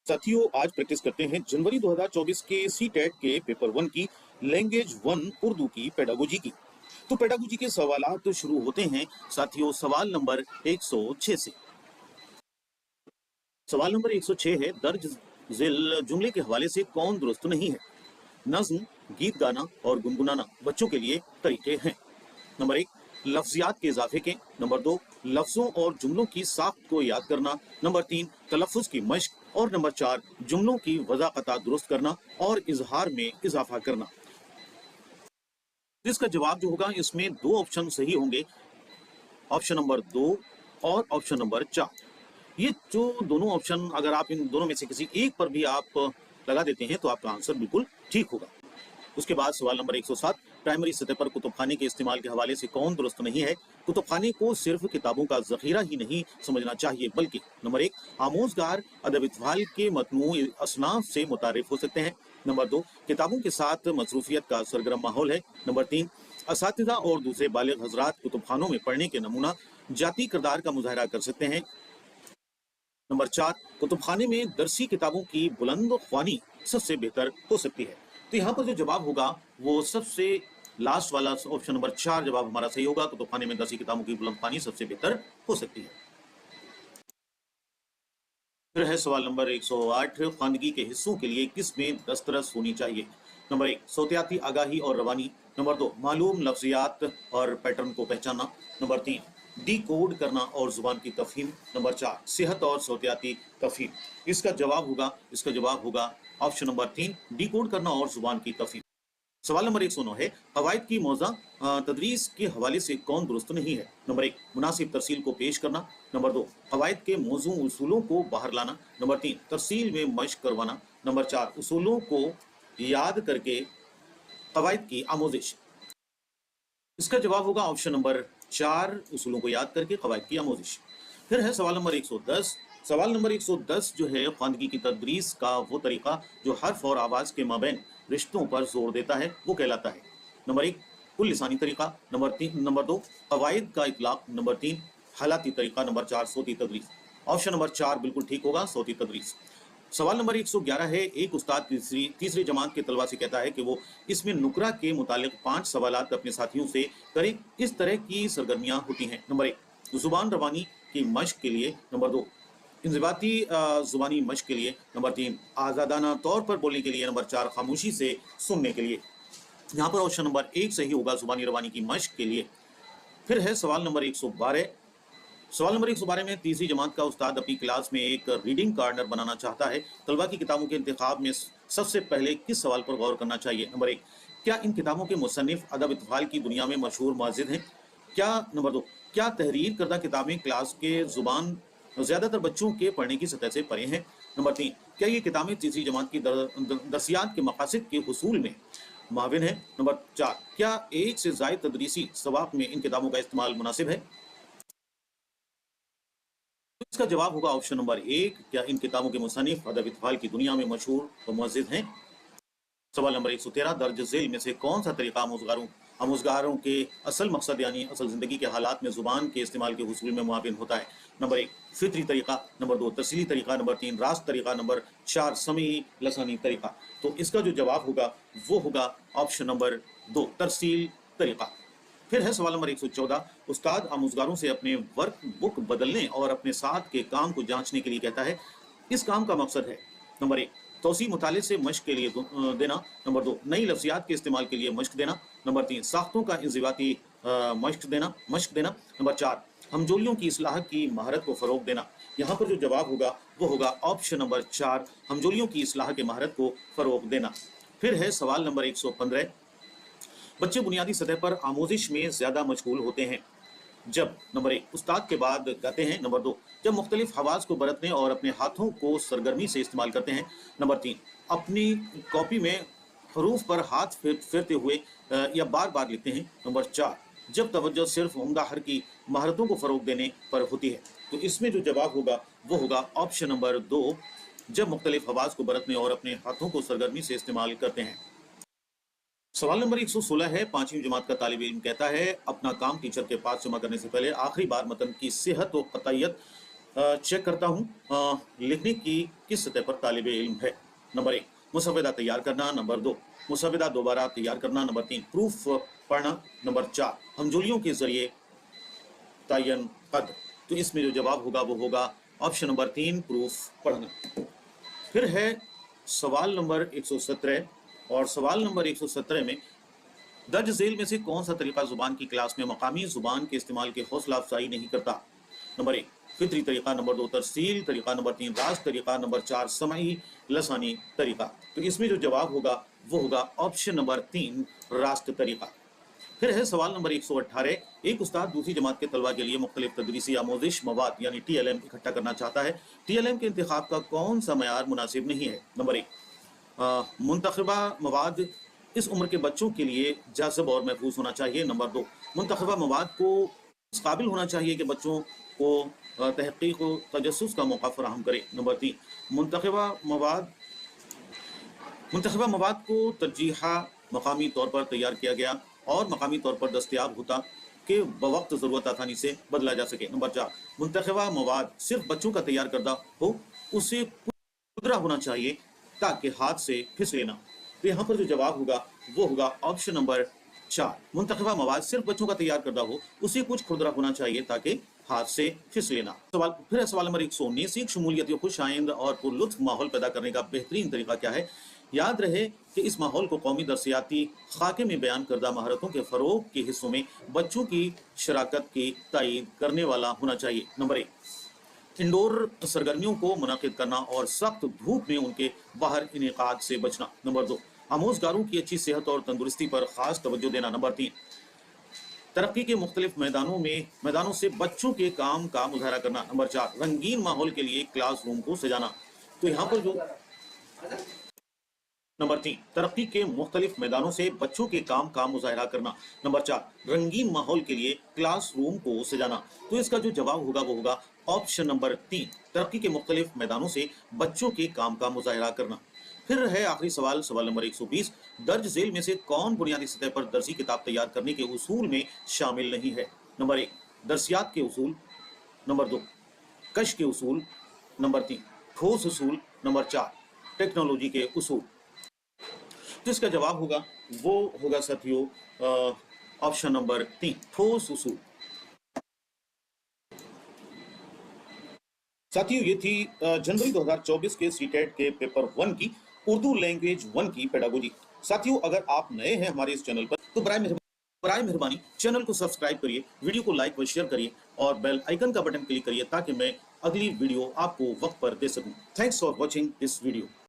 साथियों, आज प्रैक्टिस करते हैं जनवरी 2024 के सीटेट के पेपर 1 की लैंग्वेज 1 उर्दू की पेडागोजी की। तो पेडागोजी के सवालात तो शुरू होते हैं साथियों सवाल नंबर 106 से। सवाल नंबर 106 है, दर्ज झेल जुमले के हवाले से कौन दुरुस्त नहीं है? नज्म, गीत गाना और गुनगुनाना बच्चों के लिए तरीके हैं। नंबर 1, लफ्जियात के इजाफे के। नंबर 2, लफ्जों और जुमलों की साख्त को याद करना। नंबर 3, तलफ्फुज की मश्क। और नंबर 4, जुमलों की वज़ाक़त दुरुस्त करना और इजहार में इजाफा करना। इसका जवाब जो होगा, इसमें दो ऑप्शन सही होंगे, ऑप्शन नंबर 2 और ऑप्शन नंबर 4। ये जो दोनों ऑप्शन, अगर आप इन दोनों में से किसी एक पर भी आप लगा देते हैं तो आपका आंसर बिल्कुल ठीक होगा। उसके बाद सवाल नंबर 107, प्राइमरी सतह पर कुतुबखाने के इस्तेमाल के हवाले से कौन दुरुस्त नहीं है? कुतुबखाने को सिर्फ किताबों का जखीरा ही नहीं समझना चाहिए, बल्कि नंबर 1, आमोजगार अदब इत्फाल के मतनूई असनाफ से मुतारिफ हो सकते हैं। नंबर 2, किताबों के साथ मसरूफियत का सरगर्म माहौल है। नंबर 3, असातिज़ा और दूसरे बालिग हजरात कुतुबखानों में पढ़ने के नमूना जाती किरदार का मुजाहरा कर सकते हैं। नंबर 4, कुतुबखाने में दरसी किताबों की बुलंद ख्वानी सबसे बेहतर हो सकती है। तो यहाँ पर जो जवाब होगा वो सबसे लास्ट वाला ऑप्शन नंबर 4 जवाब हमारा सही होगा। कुतुबखाने में दरसी किताबों की बुलंद ख्वानी सबसे बेहतर हो सकती है। फिर है सवाल नंबर 108, खानगी के हिस्सों के लिए किस में दस्तरस होनी चाहिए? नंबर 1, सौतियाती आगाही और रवानी। नंबर 2, मालूम लफ्जियात और पैटर्न को पहचानना। नंबर 3, डी कोड करना और जुबान की तफहीम। नंबर 4, सेहत और सौतियाती तफहीम। इसका जवाब होगा ऑप्शन नंबर 3, डी कोड करना और जुबान की तफहीम। सवाल नंबर 109 है, कवायद की मौज़ा तदरीस के हवाले से कौन दुरुस्त नहीं है? नंबर 1, मुनासिब तरसील को पेश करना। नंबर 2, कवायद के मौजू उसूलों को बाहर लाना। नंबर 3, तरसील में मश्क करवाना। नंबर 4, उसूलों को याद करके कवायद की आमोजिश। इसका जवाब होगा ऑप्शन नंबर 4, उसूलों को याद करके कवायद की आमोजिश। फिर है सवाल नंबर 110। सवाल नंबर 110 जो है, खानगी की तदरीस का वो तरीका जो हर्फ और आवाज़ के माबैन रिश्तों पर जोर देता है वो कहलाता है। नंबर 1, कुल लिसानी तरीका। नंबर 2, कवायद का इतलाक। नंबर 3, हालाती तरीका। नंबर 4, सोती तदरीस। ऑप्शन नंबर 4 बिल्कुल ठीक होगा, सोती तदरीस। सवाल नंबर 111 है, एक उस्ताद तीसरी जमात के तलबा से कहता है कि वो इसमें नुकरा के मुतालिक 5 सवालात अपने साथियों से करें। इस तरह की सरगर्मियां होती हैं। नंबर 1, जुबान रवानी की मश्क के लिए। नंबर 2, इंज़िबाती जुबानी मश्क के लिए। नंबर 3, आज़ादाना तौर पर बोलने के लिए। नंबर 4, खामोशी से सुनने के लिए। यहाँ पर ऑप्शन नंबर 1 सही होगा, जुबानी रवानी की मश्क के लिए। फिर है सवाल नंबर 112। सवाल नंबर 112 में तीसरी जमात का उस्ताद अपनी क्लास में एक रीडिंग कार्नर बनाना चाहता है। तलबा की किताबों के इंतखाब में सबसे पहले किस सवाल पर गौर करना चाहिए? नंबर 1, क्या इन किताबों के मुसन्निफ अदब इत्फाल की दुनिया में मशहूर मुअज़्ज़िज़ हैं? नंबर 2, क्या तहरीर करदा किताबें क्लास के जुबान ज़्यादातर बच्चों के पढ़ने की सतह से परे हैं? नंबर 3, क्या ये किताबें तीसरी जमात की दरसियात के मकासद के हुसूल में माविन है? नंबर 4, क्या एक से ज़ायद तदरीसी सवाक़ में इन किताबों का इस्तेमाल मुनासिब है? इसका जवाब होगा ऑप्शन नंबर 1, क्या इन किताबों के मुसन्निफ अदब इत्फाल की दुनिया में मशहूर व मुअज़्ज़िज़ हैं? सवाल नंबर 113, दर्ज झेल में से कौन सा तरीका आमोजगारों के असल मकसद यानी असल ज़िंदगी के हालात में ज़ुबान के इस्तेमाल के हुसूल में मुआविन होता है? नंबर 1, फितरी तरीका। नंबर 2, तरसीली तरीका। नंबर 3, रास्त तरीका। नंबर 4, समी लसानी तरीका। तो इसका जो जवाब होगा वो होगा ऑप्शन नंबर 2, तरसील तरीका। फिर है सवाल नंबर 114, उस्ताद आमोजगारों से अपने वर्क बुक बदलने और अपने साथ के काम को जांचने के लिए कहता है। इस काम का मकसद है? नंबर 1, तौसी मुताले से मश्क के लिए देना। नंबर 2, नई लफ्जियात के इस्तेमाल के लिए मश्क देना। नंबर 3, साख्तों का इंज़िबाती मश्क देना। नंबर 4, हमजोलियों की इस्लाह की महारत को फ़रोग देना। यहाँ पर जो जवाब होगा वो होगा ऑप्शन नंबर 4, हमजोलियों की इस्लाह के महारत को फ़रोग देना। फिर है सवाल नंबर 115, बच्चे बुनियादी सतह पर आमोजिश में ज़्यादा मशगूल होते हैं जब नंबर 1, उस्ताद के बाद गाते हैं। नंबर 2, जब मुख्तलिफ हवास को बरतने और अपने हाथों को सरगर्मी से इस्तेमाल करते हैं। नंबर 3, अपनी कॉपी में हरूफ पर हाथ फेरते हुए या बार बार लिखते हैं। नंबर 4, जब तवज्जो सिर्फ उम्दा हर की महारतों को फ़रोग देने पर होती है। तो इसमें जो जवाब होगा वो होगा ऑप्शन नंबर 2, जब मुख्तलिफ हवास को बरतने और अपने हाथों को सरगर्मी से इस्तेमाल करते हैं। सवाल नंबर 116 है, 5वीं जमात का तालिब इल्म कहता है अपना काम टीचर के पास जमा करने से पहले आखिरी बार मतन की सेहत और कतईयत चेक करता हूँ लिखने की किस सतह पर तालिब इल्म है। नंबर 1 मुसव्वदा तैयार करना। नंबर 2 मुसव्वदा दोबारा तैयार करना। नंबर 3 प्रूफ पढ़ना। नंबर 4 हमजोलियों के जरिए तयन कद। तो इसमें जो जवाब होगा वो होगा ऑप्शन नंबर 3 प्रूफ पढ़ना। फिर है सवाल नंबर 117 और सवाल नंबर 117 में दर्ज झेल में से कौन सा तरीका जुबान की क्लास में मकामी जुबान के इस्तेमाल की हौसला अफजाई नहीं करता। नंबर 1 फितरी तरीका। नंबर 2 तरसील तरीका। नंबर 3 राज तरीका। नंबर 4 समाई लसानी तरीका। तो इसमें जो जवाब होगा वो होगा ऑप्शन नंबर 3 रास्त तरीका। फिर है सवाल नंबर 118 एक उस्ताद दूसरी जमात के तलबा के लिए मुख्तलिफ तदरीसी आमोजिश मवाद यानी TLM इकट्ठा करना चाहता है। TLM के इंतखाब का कौन सा मयार मुनासिब नहीं है। नंबर 1 मुंतखबा मवाद इस उम्र के बच्चों के लिए जाज़ब और महफूज होना चाहिए। नंबर 2 मुंतखबा मवाद को इस काबिल होना चाहिए कि बच्चों को तहक़ीक़ व तजस्सुस का मौका फराहम करे। नंबर 3 मुंतखबा मवाद को तरजीहा मकामी तौर पर तैयार किया गया और मकामी तौर पर दस्तयाब होता कि बवक्त ज़रूरत आसानी से बदला जा सके। नंबर 4 मुंतखबा मवाद सिर्फ बच्चों का तैयार करदा हो, उसे खुदरा होना चाहिए ताकि हाथ से फिसले ना। तो यहाँ पर जो जवाब होगा वो होगा ऑप्शन नंबर 4 मुंतखबा मवाद सिर्फ बच्चों का तैयार करदा हो, उसे कुछ खुदरा होना चाहिए ताकि हाथ से फिसले ना। फिर है सवाल नंबर 119 एक शमूलियत या खुश आइंद और पुरलुत्फ माहौल पैदा करने का बेहतरीन तरीका क्या है। याद रहे कि इस माहौल को कौमी दरसियाती खाके में बयान करदा महारतों के फरोग के हिस्सों में बच्चों की शराकत की तायीद करने वाला होना चाहिए। नंबर 1 इंडोर सरगर्मियों को मुनाकिद करना और सख्त धूप में उनके बाहर इनेकाद से बचना। नंबर 2 आमोजगारों की अच्छी सेहत और तंदुरुस्ती पर खास तवज्जो देना। नंबर 3 तरक्की के मुख्तलिफ मैदानों से बच्चों के काम का मुजाहरा करना। नंबर 4 रंगीन माहौल के लिए क्लास रूम को सजाना। तो यहाँ पर जो नंबर 3 तरक्की के मुख्तलिफ मैदानों से बच्चों के काम का मुजाहरा करना। नंबर 4 रंगीन माहौल के लिए क्लास रूम को सजाना। तो इसका जो जवाब होगा वो होगा ऑप्शन नंबर 3 तरक्की के मुख्तलिफ मैदानों से बच्चों के काम का मुजाहरा करना। फिर है आखिरी सवाल सवाल नंबर 120 दर्ज झेल में से कौन बुनियादी सतह पर दर्सी किताब तैयार करने के उसूल में शामिल नहीं है। नंबर 1 दर्सियात के उसूल। नंबर 2 कश के उसूल। नंबर 3 ठोस उसूल। नंबर 4 टेक्नोलॉजी के उसूल। तो इसका जवाब होगा वो होगा साथियों ऑप्शन नंबर 3 ठोस उसूल। साथियों ये थी जनवरी 2024 के सीटेट के पेपर 1 की उर्दू लैंग्वेज 1 की पेडागोजी। साथियों अगर आप नए हैं हमारे इस चैनल पर तो बराए मेहरबानी चैनल को सब्सक्राइब करिए, वीडियो को लाइक व शेयर करिए और बेल आइकन का बटन क्लिक करिए ताकि मैं अगली वीडियो आपको वक्त पर दे सकूं। Thanks for watching this video.